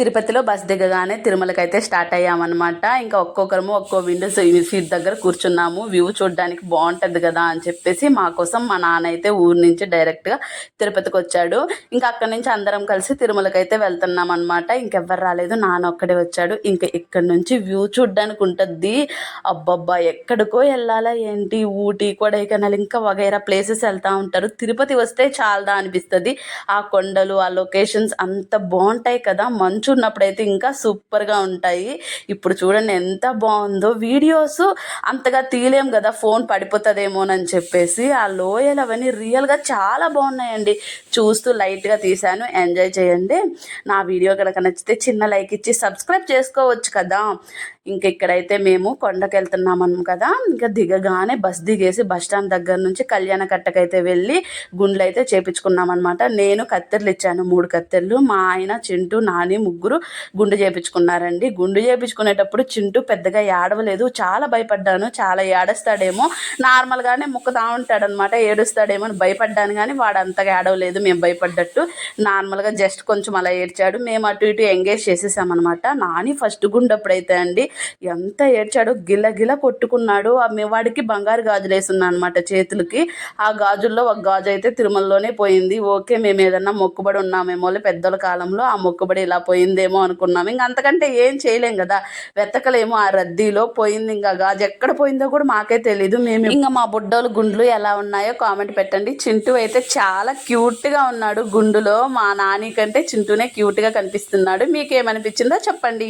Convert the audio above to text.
తిరుపతిలో బస్ దిగగానే తిరుమలకి అయితే స్టార్ట్ అయ్యామన్నమాట. ఇంకా ఒక్కొక్కరము ఒక్కో విండో సీట్ దగ్గర కూర్చున్నాము. వ్యూ చూడడానికి బాగుంటుంది కదా అని చెప్పేసి మా కోసం మా నాన్న అయితే ఊరు నుంచి డైరెక్ట్గా తిరుపతికి వచ్చాడు. ఇంకా అక్కడి నుంచి అందరం కలిసి తిరుమలకి అయితే వెళ్తున్నాం అనమాట. ఇంకెవ్వరు రాలేదు, నాన్న ఒక్కడే వచ్చాడు. ఇంకా ఇక్కడ నుంచి వ్యూ చూడడానికి ఉంటుంది. అబ్బబ్బా, ఎక్కడికో వెళ్ళాలా ఏంటి, ఊటీ, కొడైకెనాల్ ఇంకా వగైరా ప్లేసెస్ వెళ్తూ ఉంటారు. తిరుపతి వస్తే చాలదా అనిపిస్తుంది. ఆ కొండలు, ఆ లొకేషన్స్ అంత బాగుంటాయి కదా. మంచు ఉన్నప్పుడైతే ఇంకా సూపర్గా ఉంటాయి. ఇప్పుడు చూడండి ఎంత బాగుందో. వీడియోస్ అంతగా తీయలేం కదా, ఫోన్ పడిపోతుందేమోనని చెప్పేసి. ఆ లోయలు అవన్నీ రియల్గా చాలా బాగున్నాయండి. చూస్తూ లైట్గా తీశాను. ఎంజాయ్ చేయండి. నా వీడియో కనుక నచ్చితే చిన్న లైక్ ఇచ్చి సబ్స్క్రైబ్ చేసుకోవచ్చు కదా. ఇంక ఇక్కడైతే మేము కొండకి వెళ్తున్నామన్నాం కదా. ఇంకా దిగగానే బస్ దిగేసి బస్ స్టాండ్ దగ్గర నుంచి కళ్యాణ కట్టకైతే వెళ్ళి గుండ్లు అయితే చేపించుకున్నాం అనమాట. నేను కత్తెరలు ఇచ్చాను, 3 కత్తెరలు. మా ఆయన, చింటూ, నాని ముగ్గురు గుండు చేపించుకున్నారండి. గుండు చేపించుకునేటప్పుడు చింటూ పెద్దగా ఏడవలేదు. చాలా భయపడ్డాను, చాలా ఏడుస్తాడేమో, నార్మల్గానే ముక్కుతా ఉంటాడనమాట, ఏడుస్తాడేమో అని భయపడ్డాను. కానీ వాడు అంతగా ఏడవలేదు, మేము భయపడ్డట్టు. నార్మల్గా జస్ట్ కొంచెం అలా ఏడ్చాడు. మేము అటు ఇటు ఎంగేజ్ చేసేసామన్నమాట. నాని ఫస్ట్ గుండప్పుడైతే అండి ఎంత ఏడ్చాడో, గిల కొట్టుకున్నాడు. వాడికి బంగారు గాజులు వేసున్నా అనమాట చేతులకి. ఆ గాజుల్లో ఒక గాజు అయితే తిరుమలలోనే పోయింది. ఓకే, మేము ఏదన్నా మొక్కుబడి ఉన్నామేమో పెద్దల కాలంలో, ఆ మొక్కుబడి ఇలా పోయిందేమో అనుకున్నాము. ఇంక అంతకంటే ఏం చేయలేం కదా, వెతకలేము. ఆ రద్దీలో పోయింది. ఇంకా గాజు ఎక్కడ పోయిందో కూడా మాకే తెలీదు. మేము ఇంకా మా బుడ్డోలు గుండ్లు ఎలా ఉన్నాయో కామెంట్ పెట్టండి. చింటూ అయితే చాలా క్యూట్గా ఉన్నాడు గుండులో. మా నాని కంటే చింటూనే క్యూట్గా కనిపిస్తున్నాడు. మీకేమనిపించిందో చెప్పండి.